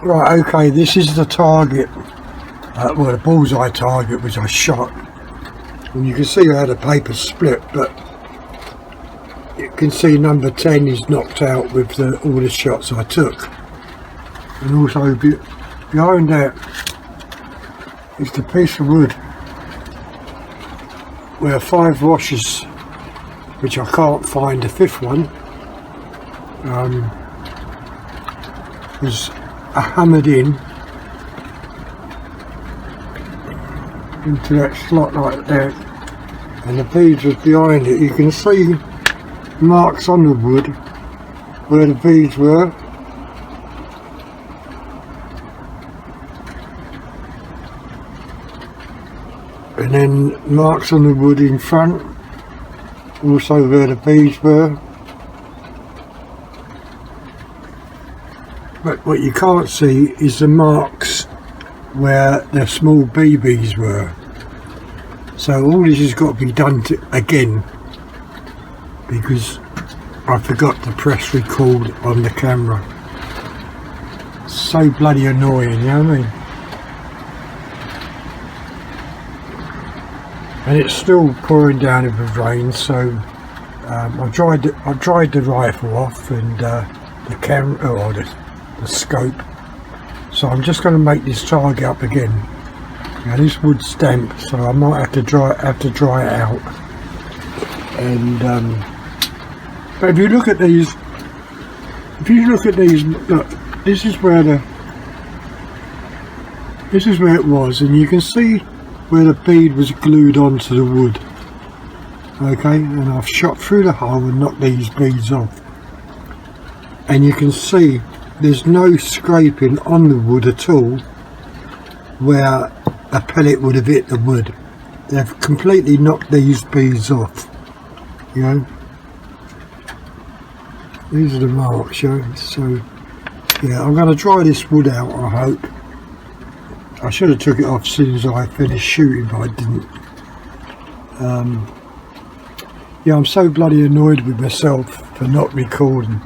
Right, okay, this is the target, well, the bullseye target which I shot, and you can see how the paper's split, but you can see number 10 is knocked out with all the shots I took. And also behind that is the piece of wood where 5 washers, which I can't find the 5th one, was hammered into that slot like that, and the beads was behind it. You can see marks on the wood where the beads were, and then marks on the wood in front, also where the beads were. But what you can't see is the marks where the small BBs were. So all this has got to be done again, because I forgot to press record on the camera. So bloody annoying, you know what I mean? And it's still pouring down with rain, so I dried the rifle off, and the camera, or the scope. So I'm just going to make this target up again. Now this wood's damp, so I might have to dry it out. And but if you look at these, look, this is where it was, and you can see where the bead was glued onto the wood. Okay, and I've shot through the hole and knocked these beads off, and you can see there's no scraping on the wood at all where a pellet would have hit the wood. They've completely knocked these beads off, you know. These are the marks, you know. So yeah, I'm going to dry this wood out, I hope. I should have took it off as soon as I finished shooting, but I didn't. Yeah, I'm so bloody annoyed with myself for not recording.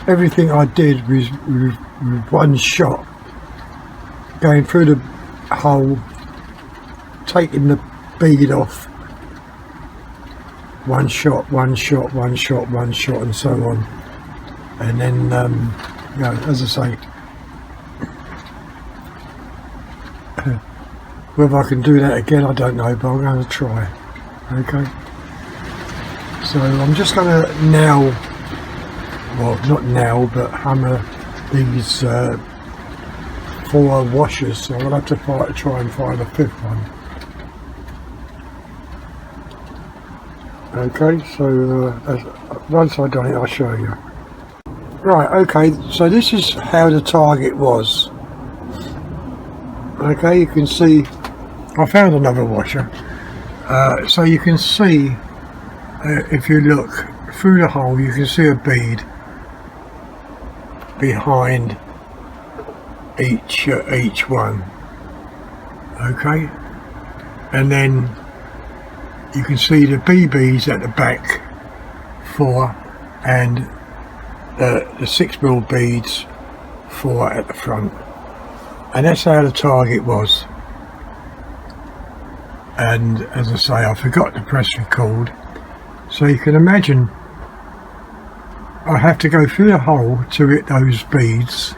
Everything I did was with one shot, going through the hole, taking the bead off, one shot, and so on. And then, you know, as I say, whether I can do that again, I don't know, but I'm going to try. Okay. So I'm just going to now, well, not now, but hammer these 4 washers. So I'll have to try and find a 5th one. Okay, so once I've done it, I'll show you. Right, okay, so this is how the target was. Okay, you can see I found another washer. So you can see, if you look through the hole, you can see a bead behind each one. Okay, and then you can see the BBs at the back, 4, and the 6mm beads, 4 at the front. And that's how the target was. And as I say, I forgot to press record, so you can imagine I have to go through the hole to hit those beads.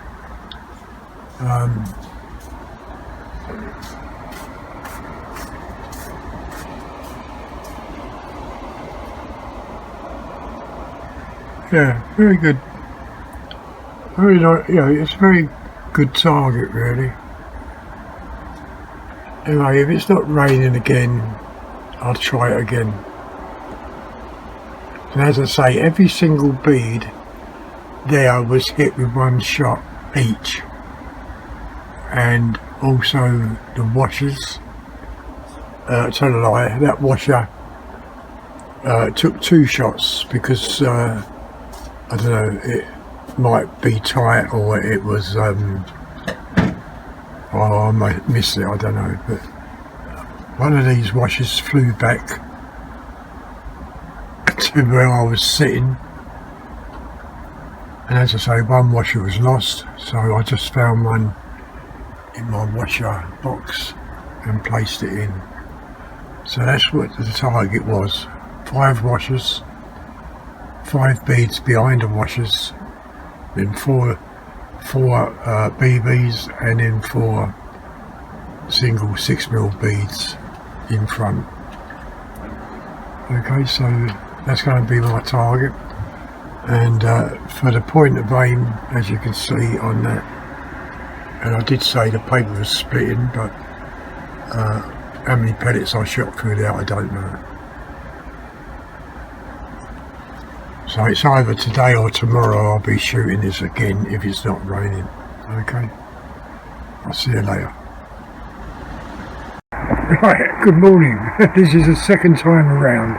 Yeah, very good. Very nice, you know, it's a very good target, really. Anyway, if it's not raining again, I'll try it again. And as I say, every single bead there was hit with one shot each. And also the washers, tell a lie, that washer took 2 shots because I don't know, it might be tight, or it was I might miss it, I don't know, but one of these washers flew back to where I was sitting, And as I say, one washer was lost, so I just found one in my washer box and placed it in. So that's what the target was: 5 washers, 5 beads behind the washers, then 4 BBs, and then 4 single 6mm beads in front. Okay, so that's going to be my target, and for the point of aim, as you can see on that, and I did say the paper was splitting, but how many pellets I shot through there I don't know. So it's either today or tomorrow I'll be shooting this again if it's not raining. Okay, I'll see you later. Right, good morning. This is the second time around.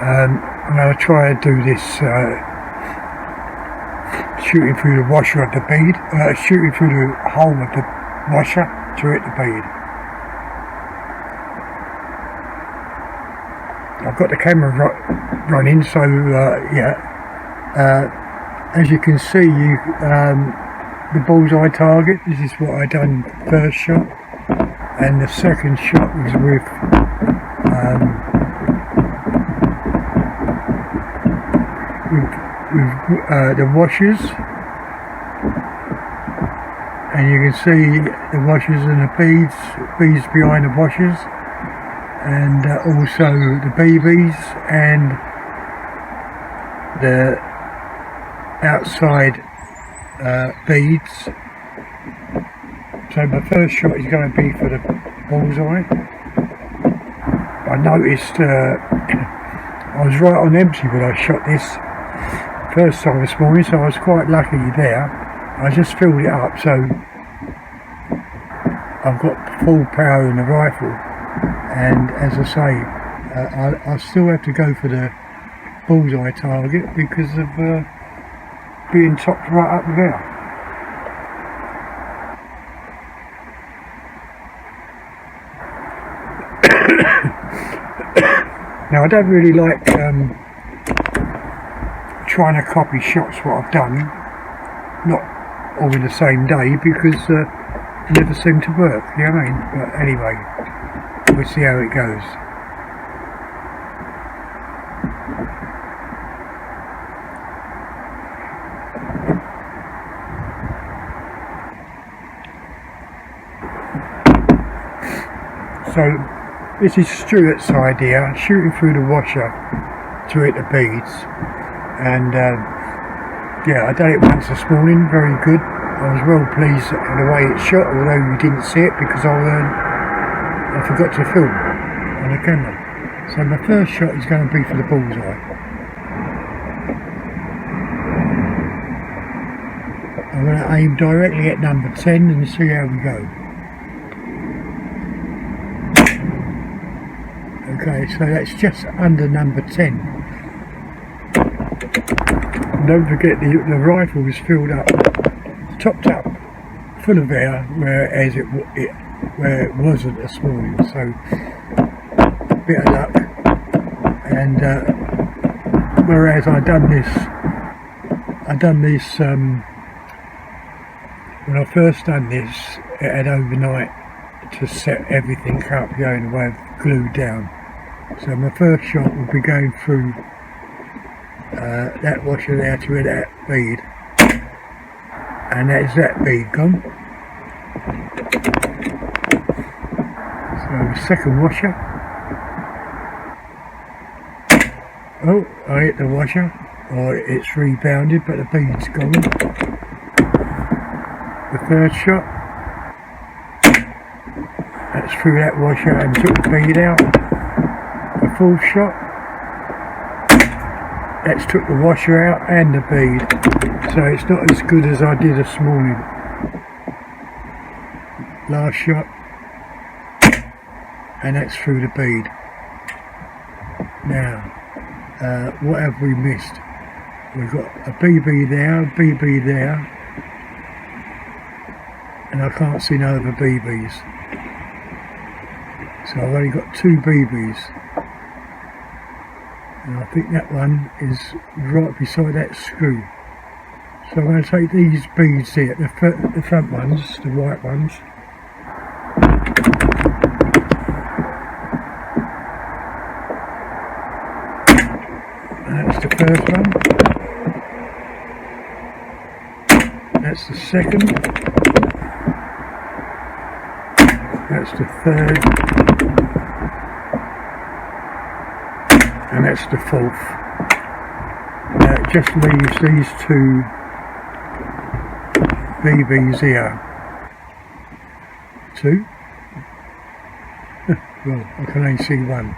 I'm going to try and do this shooting through the washer of the bead, shooting through the hole of the washer to hit the bead. I've got the camera running, so yeah. As you can see, the bullseye target. This is what I done first shot, and the second shot was with the washers, and you can see the washers and the beads behind the washers, and also the BBs and the outside beads. So my first shot is going to be for the bullseye. I noticed I was right on empty when I shot this first time this morning, so I was quite lucky there. I just filled it up, so I've got full power in the rifle. And as I say, I still have to go for the bullseye target because of being topped right up there. Now I don't really like trying to copy shots what I've done, not all in the same day, because it never seem to work, you know what I mean? But anyway, we'll see how it goes. So this is Stuart's idea, shooting through the washer to hit the beads, and yeah, I done it once this morning, very good. I was well pleased with the way it shot, although you didn't see it because I forgot to film on the camera. So my first shot is going to be for the bullseye. I'm going to aim directly at number 10 and see how we go. Okay, so that's just under number 10. Don't forget the rifle was filled up, topped up, full of air, whereas where it wasn't this morning. So bit of luck. And whereas I done this when I first done this, it had overnight to set everything up, you know, in the way of glue down. So my first shot will be going through that washer there to hit that bead, and that's that bead gone. So second washer. Oh, I hit the washer, or it's rebounded, but the bead's gone. The third shot, that's through that washer and took the bead out. The fourth shot, that's took the washer out and the bead, so it's not as good as I did this morning. Last shot, and that's through the bead. Now, what have we missed? We've got a BB there, a BB there, and I can't see no other BBs. So I've only got 2 BBs. And I think that one is right beside that screw. So I'm going to take these beads here, the front ones, the white ones. And that's the first one. That's the second. That's the third. And that's the fourth. Now it just leaves these two BBs here. Two? Well, I can only see one.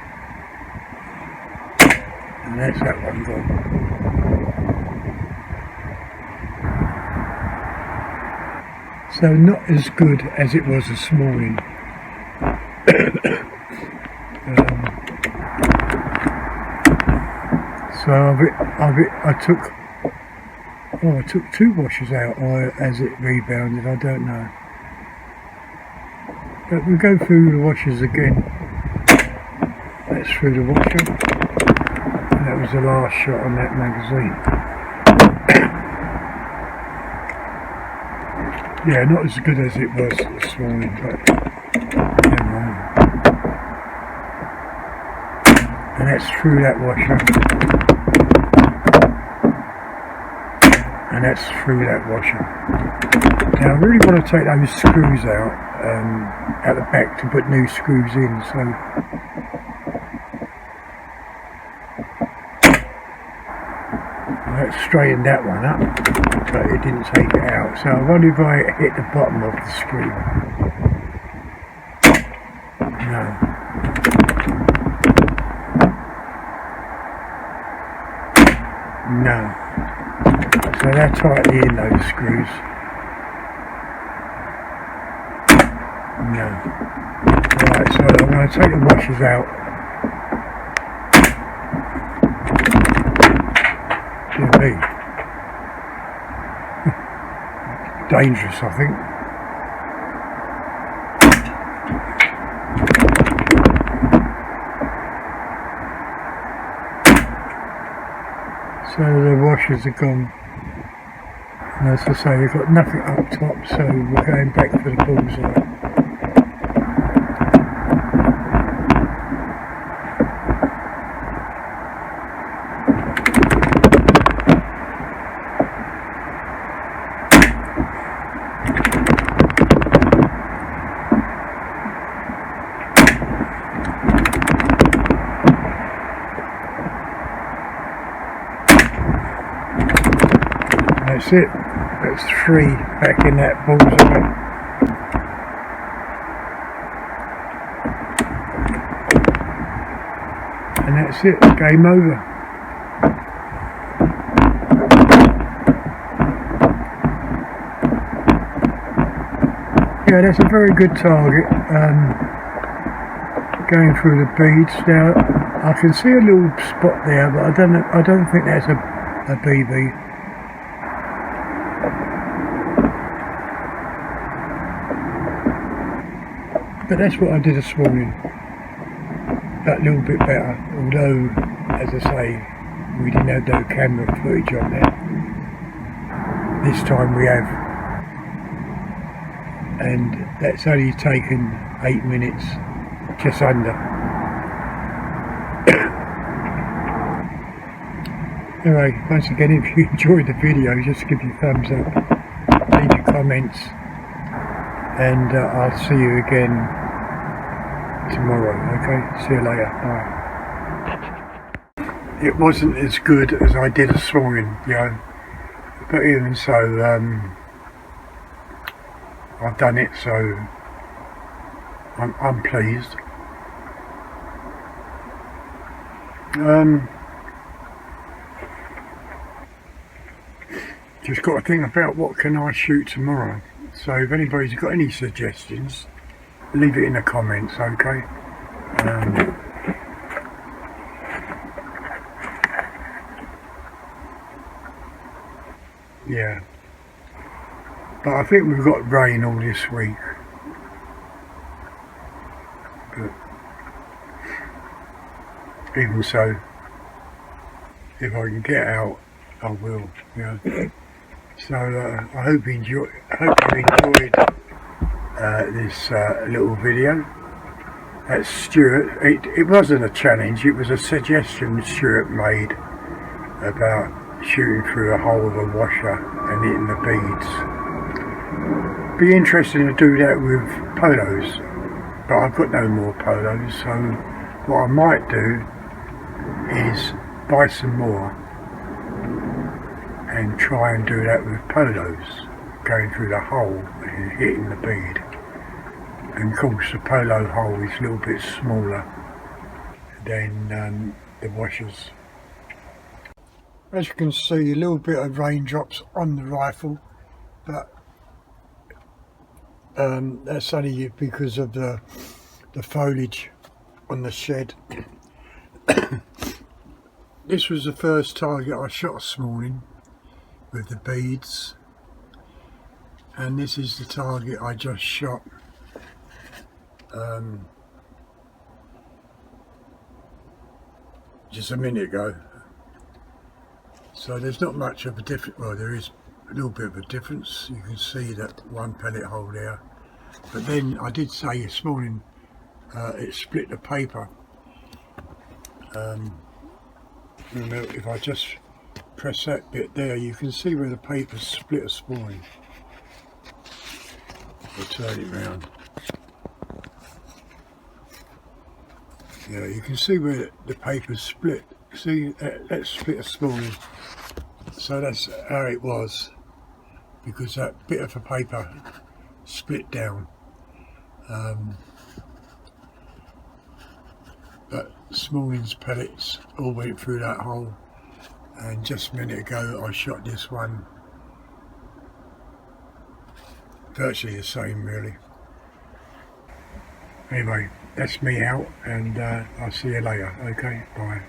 And that's that one gone. So not as good as it was this morning. So I took two washes out, or as it rebounded, I don't know. But we'll go through the washers again. That's through the washer. And that was the last shot on that magazine. Yeah, not as good as it was this morning, but never mind. And that's through that washer. And that's through that washer. Now I really want to take those screws out at the back to put new screws in, so that straightened that one up, but it didn't take it out. So I wonder if I hit the bottom of the screw. No. So they're tightly in, those screws. No. Right, so I'm going to take the washers out. Dear me. Dangerous, I think. So the washers are gone. And as I say, we've got nothing up top, so we're going back for the bullseye. That's it. That's 3 back in that bullseye. And that's it, game over. Yeah, that's a very good target. Going through the beads now, I can see a little spot there, but I don't think that's a BB. But that's what I did this morning. That little bit better, although, as I say, we didn't have no camera footage on that. This time we have. And that's only taken 8 minutes, just under. Anyway, once again, if you enjoyed the video, just give your thumbs up, leave your comments, and I'll see you again tomorrow. Okay, see you later. Bye. It wasn't as good as I did this morning, you know, but even so, I've done it, so I'm pleased. Just got to think about what can I shoot tomorrow. So if anybody's got any suggestions, leave it in the comments, okay? Yeah. But I think we've got rain all this week. But even so, if I can get out, I will, you know. So I hope you enjoyed this little video. That's Stuart. It wasn't a challenge, it was a suggestion Stuart made about shooting through a hole of a washer and hitting the beads. Be interesting to do that with polos, but I've got no more polos, so what I might do is buy some more and try and do that with polos, going through the hole and hitting the bead. And of course the polo hole is a little bit smaller than the washers. As you can see, a little bit of raindrops on the rifle, but that's only because of the foliage on the shed. This was the first target I shot this morning with the beads, and this is the target I just shot just a minute ago. So there's not much of a difference. Well, there is a little bit of a difference. You can see that one pellet hole there, but then I did say this morning it split the paper. If I just press that bit there, you can see where the paper split this morning. I'll turn it round. Yeah, you can see where the paper split. See, that split this morning. So that's how it was, because that bit of the paper split down. But this morning's pellets all went through that hole, and just a minute ago I shot this one. Virtually the same, really. Anyway, that's me out, and I'll see you later. Okay, bye.